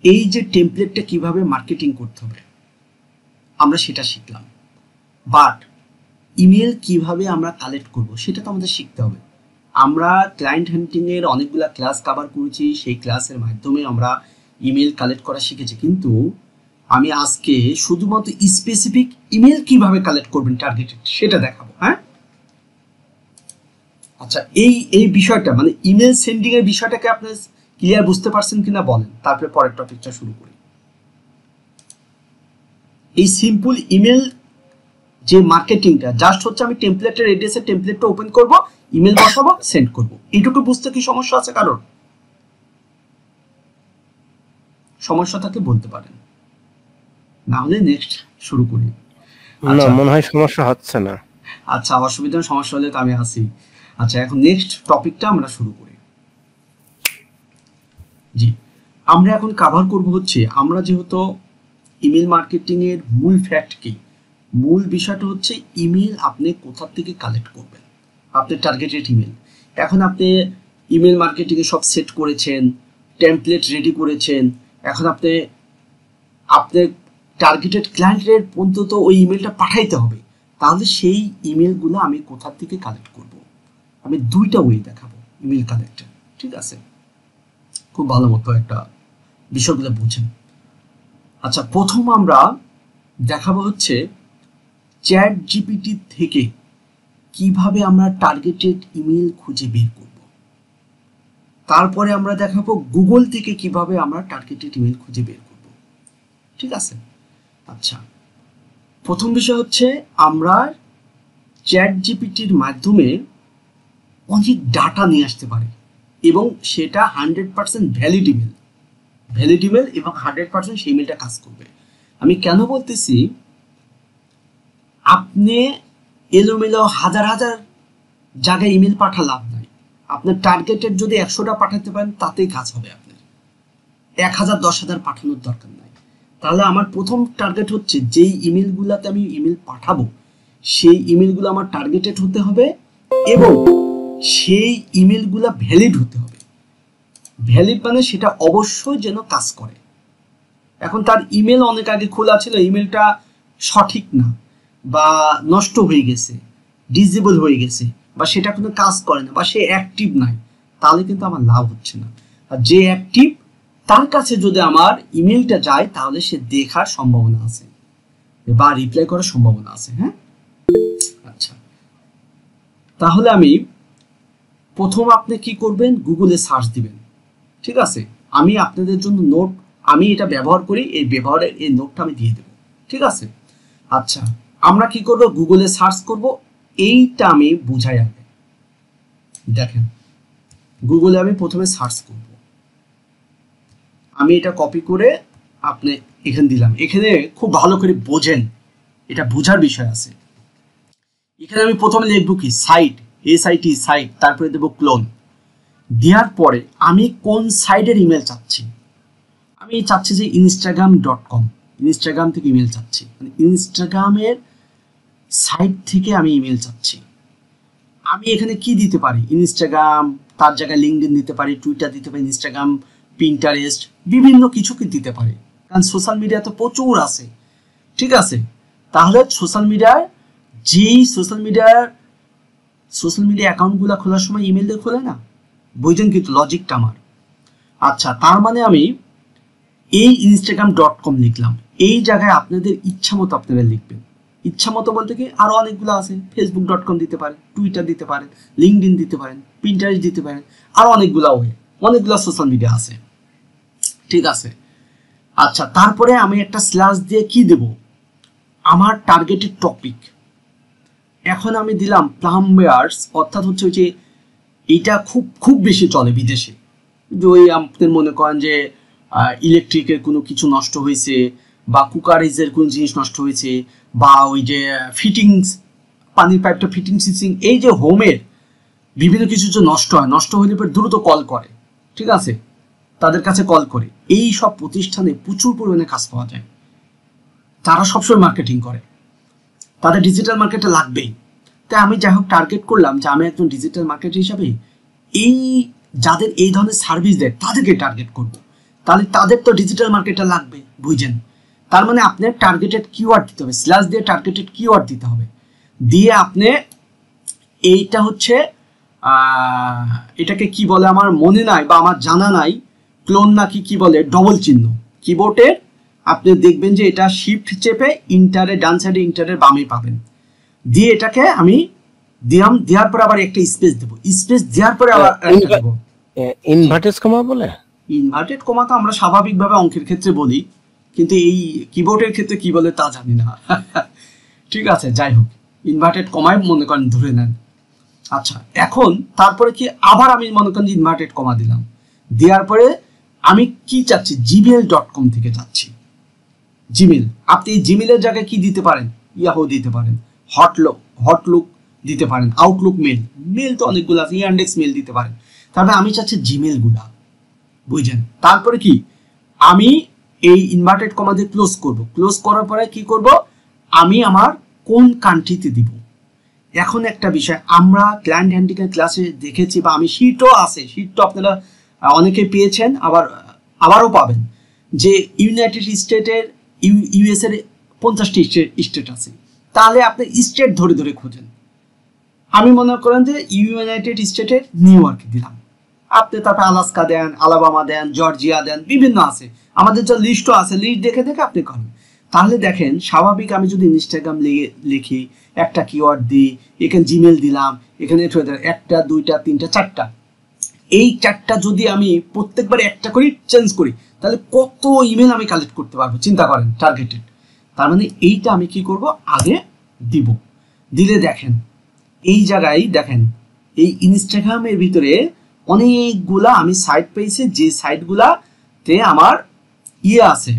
এই যে টেমপ্লেটটা কিভাবে মার্কেটিং করতে হবে আমরা সেটা শিখলাম, বাট ইমেল কিভাবে আমরা কালেক্ট করব সেটা তো আমাদের শিখতে হবে। আমরা ক্লায়েন্ট হান্টিং এর অনেকগুলো ক্লাস কভার করেছি, সেই ক্লাসের মাধ্যমে আমরা ইমেল কালেক্ট করা শিখেছি, কিন্তু আমি আজকে শুধুমাত্র স্পেসিফিক ইমেল কিভাবে কালেক্ট করবেন টার্গেটেড সেটা দেখাবো। হ্যাঁ, আচ্ছা, এই বিষয়টা মানে ইমেল সেন্ডিং এর বিষয়টাকে আপনি ক্লিয়ার বুঝতে পারছেন কিনা বলেন, তারপরে পরের টপিকটা শুরু করি। এই সিম্পল ইমেল যে মার্কেটিংটা জাস্ট হচ্ছে আমি টেমপ্লেটের এড্রেসে টেমপ্লেটটা ওপেন করব, ইমেল বসাবো, সেন্ড করব, এইটুকু বুঝতে কি সমস্যা আছে কারোর? সমস্যা থাকলে বলতে পারেন, না হলে নেক্সট শুরু করি। না, মনে হয় সমস্যা হচ্ছে না। আচ্ছা, অসুবিধা সমস্যা হলে তো আমি আসি। আচ্ছা, এখন নেক্সট টপিকটা আমরা শুরু করি। জি, আমরা এখন কভার করব হচ্ছে আমরা যেহেতু ইমেল মার্কেটিং এর মূল ফ্যাক্ট কি, মূল বিষয়টা হচ্ছে ইমেল আপনি কোথা থেকে কালেক্ট করবেন, আপনার টার্গেটেড ইমেল। এখন আপনি ইমেল মার্কেটিং এ সব সেট করেছেন, টেমপ্লেট রেডি করেছেন, এখন আপনি আপনার টার্গেটেড ক্লায়েন্টের পর্যন্ত ওই ইমেলটা পাঠাইতে হবে, তাহলে সেই ইমেলগুলো আমি কোথা থেকে কালেক্ট করব? আমি দুইটা ওয়ে দেখাবো ইমেল কালেক্টের, ঠিক আছে? খুব ভালো মতো একটা বিষয়গুলো বুঝেন। আচ্ছা, প্রথম আমরা দেখাবো হচ্ছে চ্যাট জিপিটি থেকে কিভাবে আমরা টার্গেটেড ইমেল খুঁজে বের করব। তারপরে আমরা দেখাবো গুগল থেকে কিভাবে আমরা টার্গেটেড ইমেল খুঁজে বের করব, ঠিক আছে? আচ্ছা, প্রথম বিষয় হচ্ছে আমরা চ্যাট জিপিটির মাধ্যমে অনেক ডাটা নিয়ে আসতে পারি এবং সেটা 100% ভ্যালিড ইমেল এবং 100% সেই ইমেলটা কাজ করবে। আমি কেন বলতেছি, আপনি এলোমেলো হাজার হাজার জায়গায় ইমেল পাঠা লাভ নাই। আপনার টার্গেটেড যদি 100টা পাঠাতে পারেন তাতেই কাজ হবে, আপনার 1000 10,000 পাঠানোর দরকার নাই। তাহলে আমার প্রথম টার্গেট হচ্ছে যেই ইমেলগুলোতে আমি ইমেল পাঠাবো সেই ইমেলগুলো আমার টার্গেটেড হতে হবে এবং সেই ইমেলগুলো ভ্যালিড হতে হবে। ভ্যালিড মানে সেটা অবশ্যই যেন কাজ করে। এখন তার ইমেল অনেক আগে খোলা ছিল, ইমেলটা সঠিক না বা নষ্ট হয়ে গেছে, ডিসেবল হয়ে গেছে, বা সেটা কোনো কাজ করে না, বা সে অ্যাক্টিভ নাই, তাহলে কিন্তু আমার লাভ হচ্ছে না। আর যে অ্যাক্টিভ তার কাছে যদি আমার ইমেলটা যায় তাহলে সে দেখার সম্ভাবনা আছে বা রিপ্লাই করার সম্ভাবনা আছে। হ্যাঁ, আচ্ছা, তাহলে আমি প্রথম আপনি কি করবেন, গুগলে সার্চ দিবেন, ঠিক আছে? আমি আপনাদের জন্য নোট, আমি এটা ব্যবহার করি, এই ব্যবহারের এই নোটটা আমি দিয়ে দেব, ঠিক আছে? আচ্ছা, আমরা কি করব, গুগলে সার্চ করব, এইটা আমি বুঝাই আগে। দেখেন, গুগলে আমি প্রথমে সার্চ করব, আমি এটা কপি করে আপনি এখানে দিলাম। এখানে খুব ভালো করে বোঝেন, এটা বোঝার বিষয় আছে। এখানে আমি প্রথমে লিখব কি, সাইট, SIT সাইট, তারপরে দেব ক্লোন। দেওয়ার পরে আমি কোন সাইটের ইমেল চাচ্ছি, আমি চাচ্ছি যে instagram.com, ইনস্টাগ্রাম থেকে ইমেল চাচ্ছি, মানে ইনস্টাগ্রামের সাইট থেকে আমি ইমেল চাচ্ছি। আমি এখানে কি দিতে পারি, ইনস্টাগ্রাম, তার জায়গায় লিঙ্কডইন দিতে পারি, টুইটার দিতে পারি, ইনস্টাগ্রাম, পিন্টারেস্ট, বিভিন্ন কিছু কি দিতে পারি, কারণ সোশ্যাল মিডিয়া তো প্রচুর আছে, ঠিক আছে? তাহলে সোশ্যাল মিডিয়ার যেই সোশ্যাল মিডিয়া অ্যাকাউন্টগুলো খোলার সময় ইমেল দিয়ে খোলে না, বুঝছেন কিন্তু লজিকটা আমার? আচ্ছা, তার মানে আমি এই instagram.com লিখলাম, এই জায়গায় আপনাদের ইচ্ছা মতো আপনারা লিখবেন। ইচ্ছা মতো বলতে কি, আরো অনেকগুলো আছে, facebook.com দিতে পারেন, টুইটার দিতে পারেন, লিঙ্কডইন দিতে পারেন, পিন্টারেস্ট দিতে পারেন, আরো অনেকগুলো সোশ্যাল মিডিয়া আছে, ঠিক আছে? আচ্ছা, তারপরে আমি একটা স্ল্যাশ দিয়ে কি দেব, আমার টার্গেটেড টপিক। এখন আমি দিলাম প্লাম্বার্স, অর্থাৎ হচ্ছে ওই যে এটা খুব বেশি চলে বিদেশে, যে ওই আপনাদের মনে করেন যে ইলেকট্রিকের কোনো কিছু নষ্ট হয়েছে বা কুকারেজের কোনো জিনিস নষ্ট হয়েছে বা ওই যে ফিটিংস, পানির পাইপটা ফিটিংস, এই যে হোমের বিভিন্ন কিছু যে নষ্ট হলে পরে দ্রুত কল করে, ঠিক আছে? তাদের কাছে কল করে, এই সব প্রতিষ্ঠানে প্রচুর পরিমাণে কাজ পাওয়া যায়, তারা সবসময় মার্কেটিং করে, তাদের ডিজিটাল মার্কেটে লাগবেই। তাই আমি যাই হোক টার্গেট করলাম যে আমি একজন ডিজিটাল মার্কেটার হিসাবে এই যাদের এই ধরনের সার্ভিস দেয় তাদেরকে টার্গেট করব, তাহলে তাদের তো ডিজিটাল মার্কেটার লাগবে, বুঝছেন? তার মানে আপনার টার্গেটেড কিওয়ার্ড দিতে হবে, স্ল্যাশ দিয়ে টার্গেটেড কিওয়ার্ড দিতে হবে, দিয়ে আপনি এইটা হচ্ছে এটাকে কি বলে আমার মনে নাই বা আমার জানা নাই, ক্লোন নাকি কি বলে, ডবল চিহ্ন কিবোর্ডের আপনি দেখবেন যে এটা শিফট চেপে ইন্টারে ডান সাইডে ইন্টারের বামে পাবেন, দিয়ে এটাকে আমি দিলাম, দেওয়ার পর আবার একটা স্পেস দেবো, স্পেস দেওয়ার পরে আবার একটা দেবো। ইনভার্টেড কমা বলে? ইনভার্টেড কমা তো আমরা স্বাভাবিকভাবে অঙ্কের ক্ষেত্রে বলি, কিন্তু এই কিবোর্ডের ক্ষেত্রে কি বলে তা জানি না। ঠিক আছে, যাই হোক, ইনভার্টেড কমায় মনে করেন ধরে নেন। আচ্ছা, এখন তারপরে কি আবার আমি মনে করেন ইনভার্টেড কমা দিলাম, দেওয়ার পরে আমি কি চাচ্ছি, gmail.com থেকে যাচ্ছি। জিমেল, আপনি এই জিমেলের জায়গায় কি দিতে পারেন, ইয়াহু দিতে পারেন, হটলুক দিতে পারেন, আউটলুক মেল, মেল তো অনেকগুলো আছে, ইয়ান্ডেক্স মেল দিতে পারেন। তারপরে আমি চাচ্ছি জিমেল গুলা, বুঝছেন? তারপরে কি আমি এই ইনভার্টেড কমা দিয়ে ক্লোজ করব, ক্লোজ করার পরে কি করব, আমি আমার কোন কান্ট্রিতে দিব। এখন একটা বিষয় আমরা ক্লায়েন্ট হ্যান্ডিক্যাপ ক্লাসে দেখেছি, বা আমি শীটও আছে, শীট তো আপনারা অনেকে পেয়েছেন, আবারও পাবেন, যে ইউনাইটেড স্টেটের ইউএস এর 50টি স্টেট আছে, তাহলে আপনি স্টেট ধরে ধরে খোঁজেন। আমি মনে করেন যে ইউনাইটেড স্টেটের নিউ ইয়র্ক দিলাম, আপনি তারপরে আলাস্কা দেন, আলাবামা দেন, জর্জিয়া দেন, বিভিন্ন আছে, আমাদের যে লিস্টও আছে, লিস্ট দেখে দেখে আপনি করেন। তাহলে দেখেন স্বাভাবিক আমি যদি ইনস্টাগ্রাম লিখি, একটা কিওয়ার্ড দিই, এখানে জিমেল দিলাম, এখানে একটা দুইটা তিনটা চারটা, এই চারটা যদি আমি প্রত্যেকবার একটা করে চেঞ্জ করি, তাহলে কত ইমেল আমি কালেক্ট করতে পারবো, চিন্তা করেন, টার্গেটেড। তার মানে এইটা আমি কি করব, আগে দিব, দিলে দেখেন এই জায়গায় দেখেন এই ইনস্টাগ্রামের ভিতরে অনেকগুলা আমি সাইট পেয়েছি, যে সাইটগুলাতে আমার আছে,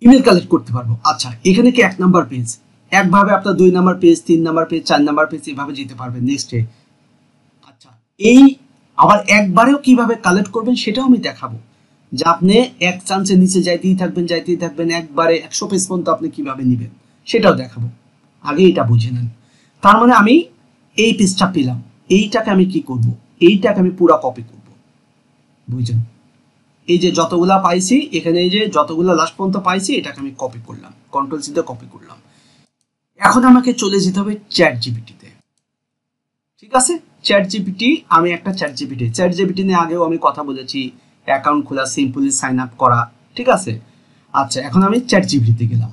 ইমেল কালেক্ট করতে পারবো। আচ্ছা, এখানে কি 1 নাম্বার পেজ, একভাবে আপনার 2 number page, 3 number page, 4 number page, এভাবে যেতে পারবেন নেক্সটে। আচ্ছা, এই আবার একবারেও কিভাবে কালেক্ট করবেন সেটাও আমি দেখাবো, যে আপনি এক চান্সে নিচে যাইতেই থাকবেন, একবারে 100 পেজ পর্যন্ত আপনি কিভাবে নেবেন সেটাও দেখাবো, আগে এটা বুঝে নেন। তার মানে আমি এই পেজটা পেলাম, এইটাকে আমি কি করব, এইটাকে আমি পুরো কপি করব, বুঝছেন? এই যে যতগুলা পাইছি এখানে, এই যে যতগুলা লাস্ট পর্যন্ত পাইছি, এটাকে আমি কপি করলাম, কন্ট্রোল সি দিয়ে কপি করলাম। এখন আমাকে চলে যেতে হবে চ্যাট জিপিটিতে, ঠিক আছে? চ্যাট জিপিটি, আমি একটা চ্যাট জিপিটি নিয়ে আগেও আমি কথা বলেছি, অ্যাকাউন্ট খোলা, সিম্পলি সাইন আপ করা, ঠিক আছে? আচ্ছা, এখন আমি চ্যাট জিপিটিতে গেলাম,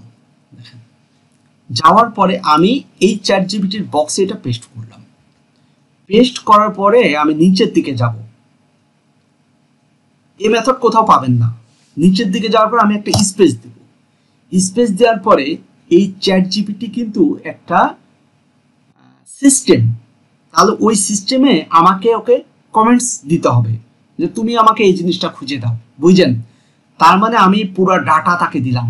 দেখেন যাওয়ার পরে আমি এই চ্যাট জিপিটির বক্সে এটা পেস্ট করলাম, পেস্ট করার পরে আমি নিচের দিকে যাব, এই মেথড কোথাও পাবেন না, নিচের দিকে যাওয়ার পর আমি একটা স্পেস দেব, স্পেস দেওয়ার পরে এই চ্যাট জিপিটি কিন্তু একটা সিস্টেম, তাহলে ওই সিস্টেমে আমাকে ওকে কমেন্টস দিতে হবে যে তুমি আমাকে এই জিনিসটা খুঁজে দাও, বুঝছেন? তার মানে আমি পুরো ডাটা তাকে দিলাম,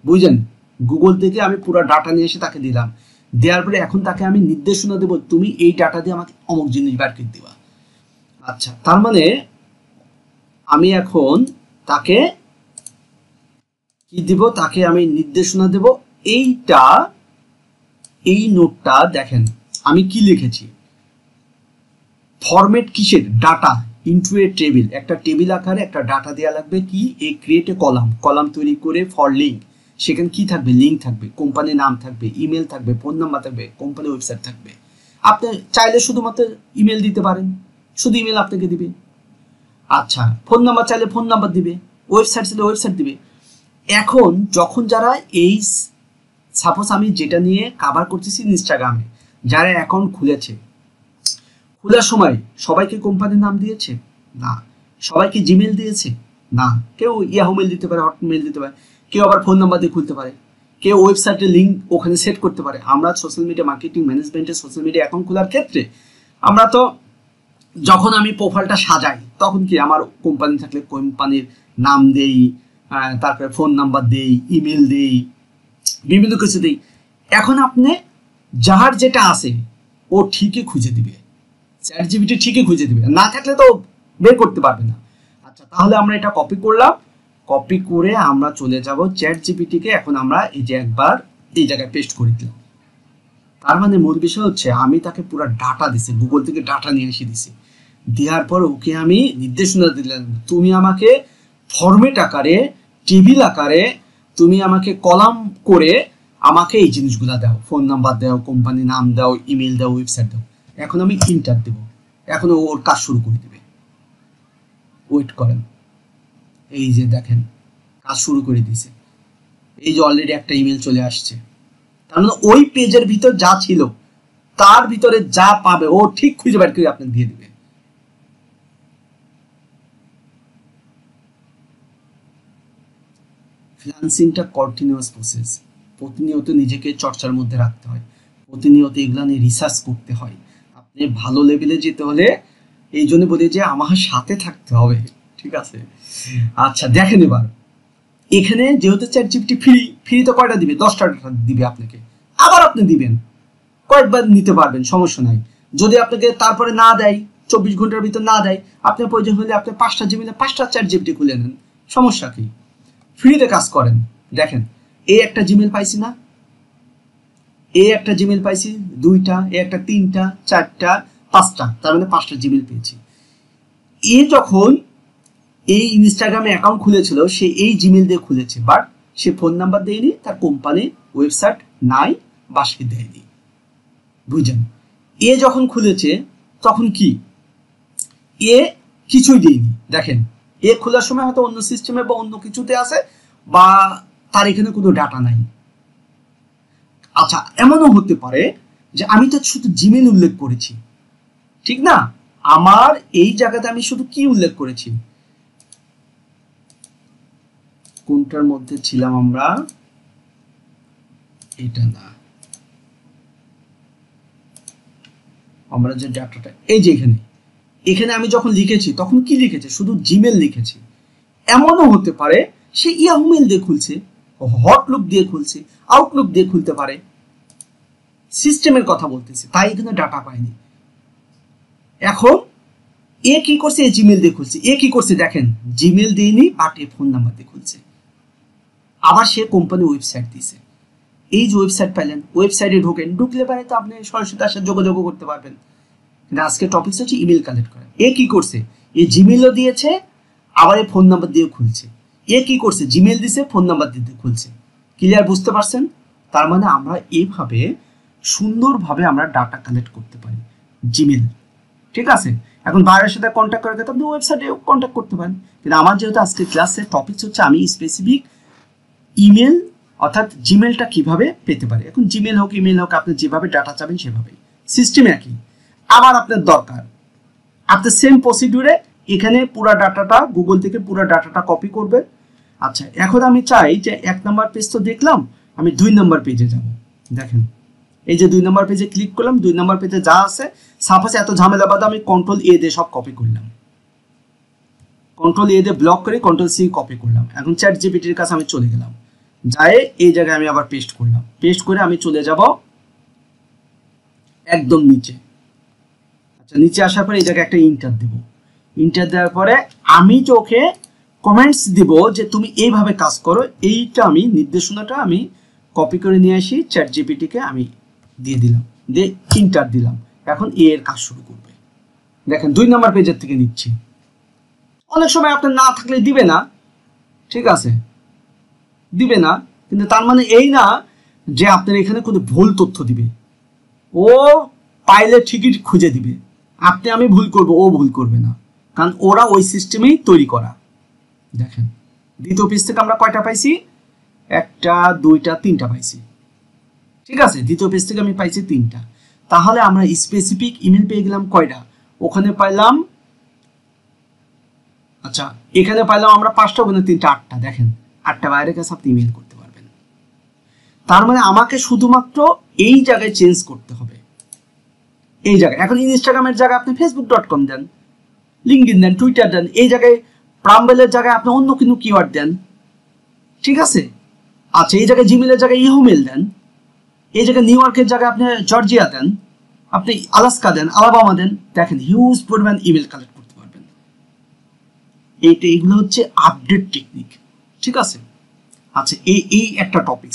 বুঝছেন? গুগল থেকে আমি পুরো ডাটা নিয়ে এসে তাকে দিলাম, দেওয়ার পরে এখন তাকে আমি নির্দেশনা দেব, তুমি এই ডাটা দিয়ে আমাকে অমুক জিনিস বার করে দিবা। আচ্ছা, তার মানে আমি এখন তাকে কি দিব, তাকে আমি নির্দেশনা দেব, এইটা এই নোটটা দেখেন আমি কি লিখেছি, ফরম্যাট কিসের, ডাটা ইনটু এ টেবিল, একটা টেবিল আকারে একটা ডাটা দেওয়া লাগবে, কি এই ক্রিয়েট এ কলাম তৈরি করে ফর লিঙ্ক, সেখানে কি থাকবে, লিঙ্ক থাকবে, কোম্পানির নাম থাকবে, ইমেল থাকবে, ফোন নাম্বার থাকবে, কোম্পানির ওয়েবসাইট থাকবে। আপনি চাইলে শুধুমাত্র ইমেল দিতে পারেন, শুধু ইমেল আপনাকে দিবে। আচ্ছা, ফোন নাম্বার চাইলে ফোন নাম্বার দিবে, ওয়েবসাইট চাইলে ওয়েবসাইট দিবে। এখন যখন যারা এই সাপোজ আমি যেটা নিয়ে কভার করতেছি ইনস্টাগ্রামে, যারা অ্যাকাউন্ট খুলেছে, খোলার সময় সবাইকে কোম্পানির নাম দিয়েছে না, সবাইকে জিমেল দিয়েছে না, কেউ ইয়াহু মেল দিতে পারে, হটমেল দিতে পারে, কেউ আবার ফোন নাম্বার দিয়ে খুলতে পারে, কেউ ওয়েবসাইটের লিঙ্ক ওখানে সেট করতে পারে। আমরা সোশ্যাল মিডিয়া মার্কেটিং ম্যানেজমেন্টের সোশ্যাল মিডিয়া অ্যাকাউন্ট খোলার ক্ষেত্রে আমরা তো যখন আমি প্রোফাইলটা সাজাই তখন কি আমার কোম্পানি থাকলে কোম্পানির নাম দেই, তারপরে ফোন নাম্বার দেই, ইমেল দেই, বিভিন্ন কিছু দেই। এখন আপনি যার যেটা আছে ও ঠিকই খুঁজে দিবে, চ্যাট জিপিটি ঠিকই খুঁজে দিবে, না থাকলে তো বের করতে পারবে না। আচ্ছা, তাহলে আমরা এটা কপি করলাম, কপি করে আমরা চলে যাব চ্যাট জিপিটিকে, এখন আমরা এই যে একবার এই জায়গায় পেস্ট করে দিলাম। তার মানে মূল বিষয় হচ্ছে আমি তাকে পুরো ডাটা দিছি, গুগল থেকে ডাটা নিয়ে এসে দিছি, দেওয়ার পর ওকে আমি নির্দেশনা দিলাম, তুমি আমাকে ফরম্যাট আকারে, টেবিল আকারে তুমি আমাকে কলাম করে আমাকে এই জিনিসগুলো দাও, ফোন নাম্বার দাও, কোম্পানি নাম দাও, ইমেল দাও, ওয়েবসাইট দাও। এখন আমি ইন্টার দেব, এখন ওর কাজ শুরু করে দেবে। ওয়েট করেন, এই যে দেখেন কাজ শুরু করে দিয়েছে, এই যে অলরেডি একটা ইমেল চলে আসছে। তার মানে ওই পেজের ভিতর যা ছিল তার ভিতরে যা পাবে ও ঠিক খুঁজে বের করে আপনাকে দিয়ে দিবে। ফ্রিল্যান্সিংটা কন্টিনিউয়াস প্রসেস, প্রতিনিয়ত নিজেকে চর্চার মধ্যে রাখতে হয়, প্রতিনিয়ত এগুলা নিয়ে রিসার্চ করতে হয়। আপনি ভালো লেভেলে যেতে হলে এই জন্য বলি যে আমার সাথে থাকতে হবে, ঠিক আছে? আচ্ছা দেখেন, এবার এখানে যেহেতু চ্যাটজিপিটি ফ্রিতে কয়টা দিবে, 10টা দিবে আপনাকে, আবার আপনি দিবেন, কয়েকবার নিতে পারবেন, সমস্যা নাই। যদি আপনাকে তারপরে না দেয়, 24 ঘন্টার ভিতর না দেয়, আপনার প্রয়োজন হলে আপনি 5টা জিমেলে 5টা চ্যাটজিপিটি খুলে নেন, সমস্যা কি? ফ্রিতে কাজ করেন। দেখেন এই একটা জিমেল পাইছি না, এই একটা জিমেল পাইছি, 2টা, এই একটা 3টা, 4টা, 5টা, তার মানে 5টা জিমেল পেয়েছি। এ যখন এই ইনস্টাগ্রামে অ্যাকাউন্ট খুলেছিল সে এই জিমেল দিয়ে খুলেছে, বাট সে ফোন নাম্বার দেয়নি, তার কোম্পানি ওয়েবসাইট নাই বা সে দেয়নি, বুঝছেন? এ যখন খুলেছে তখন কি এ কিছুই দেয়নি। দেখেন এ খোলার সময় হয়তো অন্য সিস্টেমে বা অন্য কিছুতে আছে, বা তার এখানে কোনো ডাটা নাই। আচ্ছা এমনও হতে পারে যে আমি তো শুধু জিমেল উল্লেখ করেছি, ঠিক না? আমার এই জায়গাতে আমি শুধু কি উল্লেখ করেছি, কোনটার মধ্যে ছিলাম আমরা, এটা না, আমরা যে ডাটাটা এই যে এখানে আমি যখন লিখেছি তখন কি লিখেছি, শুধু জিমেল লিখেছি। এমনও হতে পারে সে ইয়াহু মেল দিয়ে খুলছে, হটলুক দিয়ে খুলছে, আউটলুক দিয়ে খুলতে পারে, সিস্টেমের কথা বলতেছে, তাই এখানে ডাটা পায়নি। এখন এ কি করছে, এ জিমেল দিয়ে খুলছে, এ কি করছে দেখেন, জিমেল দিইনি বাট এ ফোন নাম্বার দিয়ে খুলছে, আবার সে কোম্পানি ওয়েবসাইট দিয়েছে। এই যে ওয়েবসাইট পাইলেন, ওয়েবসাইটে ঢুকলে পারে তো আপনি সরাসরি তার সাথে যোগাযোগ করতে পারবেন। কিন্তু আজকে টপিক হচ্ছে ইমেল কালেক্ট করা। এ কি করছে, এ জিমেলও দিয়েছে, আবার এ ফোন নাম্বার দিয়ে খুলছে। এ কি করছে, জিমেল দিছে, ফোন নাম্বার দিয়ে খুলছে। ক্লিয়ার, বুঝতে পারছেন? তার মানে আমরা এইভাবে সুন্দরভাবে আমরা ডাটা কালেক্ট করতে পারি জিমেল, ঠিক আছে? এখন বাইরের সাথে কন্ট্যাক্ট করার ক্ষেত্রে আপনি ওয়েবসাইটে কন্ট্যাক্ট করতে পারেন, কিন্তু আমার যেহেতু আজকে ক্লাসের টপিক হচ্ছে আমি স্পেসিফিক ইমেল অর্থাৎ জিমেলটা কিভাবে পেতে পারি। এখন জিমেল হোক ইমেল হোক, আপনি যেভাবে ডাটা চাবেন সেভাবেই, সিস্টেম একই। আবার আপনার দরকার, আপনার সেম প্রসিডিউরে এখানে পুরো ডাটাটা গুগল থেকে পুরো ডাটাটা কপি করবে। আচ্ছা এখন আমি চাই যে 1 নম্বর পেজ তো দেখলাম, আমি 2 নম্বর পেজে যাব। দেখেন এই যে 2 নম্বর পেজে ক্লিক করলাম, 2 নম্বর পেজে যা আছে সাপোজ এত ঝামেলা বাদে আমি কন্ট্রোল এ দিয়ে সব কপি করলাম, কন্ট্রোল এ দিয়ে ব্লক করে কন্ট্রোল সি কপি করলাম। এখন চ্যাট জিপিটির কাছে আমি চলে গেলাম, যাই এই জায়গায় আমি আবার পেস্ট করলাম, পেস্ট করে আমি চলে যাব একদম নিচে। আচ্ছা নিচে আসার পরে এই জায়গায় একটা ইন্টার দেব, ইন্টার দেওয়ার পরে আমি চোখে কমেন্টস দিব যে তুমি এইভাবে কাজ করো, এইটা আমি নির্দেশনাটা আমি কপি করে নিয়ে আসি চ্যাট জিপিটিকে আমি দিয়ে দিলাম, দিয়ে ইন্টার দিলাম। এখন এর কাজ শুরু করবে। দেখেন 2 নম্বর পেজের থেকে নিচ্ছি। অনেক সময় আপনার না থাকলে দিবে না, ঠিক আছে, দিবে না, কিন্তু তার মানে এই না যে আপনার এখানে কোনো ভুল তথ্য দিবে। ও পাইলে ঠিকই খুঁজে দিবে, আপনি আমি ভুল করব, ও ভুল করবে না, কারণ ওরা ওই সিস্টেমেই তৈরি করা। দেখেন দ্বিতীয় পেজ থেকে আমরা কয়টা পাইছি, 1টা 2টা 3টা পাইছি, ঠিক আছে? দ্বিতীয় পেজ থেকে আমি পাইছি 3টা। তাহলে আমরা স্পেসিফিক ইমেল পেয়ে গেলাম কয়টা, ওখানে পাইলাম, আচ্ছা এখানে পাইলাম আমরা 5টা, ওখানে 3টা, 8টা। দেখেন 8টা বাইরের কাছে আপনি ইমেল করতে পারবেন। তার মানে আমাকে শুধুমাত্র এই জায়গায় চেঞ্জ করতে হবে, এই জায়গায়। এখন ইনস্টাগ্রামের জায়গায় আপনি facebook.com দেন, লিঙ্কডইন দেন, টুইটার দেন, এই জায়গায় প্রাম্বেলের জায়গায় আপনি অন্য কোনো কিওয়ার্ড দেন, ঠিক আছে? আচ্ছা এই জায়গায় জিমেলের জায়গায় ইমেল দেন, এই জায়গায় নিউ ইয়র্কের জায়গায় আপনি জর্জিয়া দেন, আপনি আলাস্কা দেন, আলাবামা দেন। দেখেন হিউজ পরিমাণ ইমেল কালেক্ট করতে পারবেন। এইগুলো হচ্ছে আপডেট টেকনিক, ঠিক আছে? আচ্ছা এই একটা টপিক।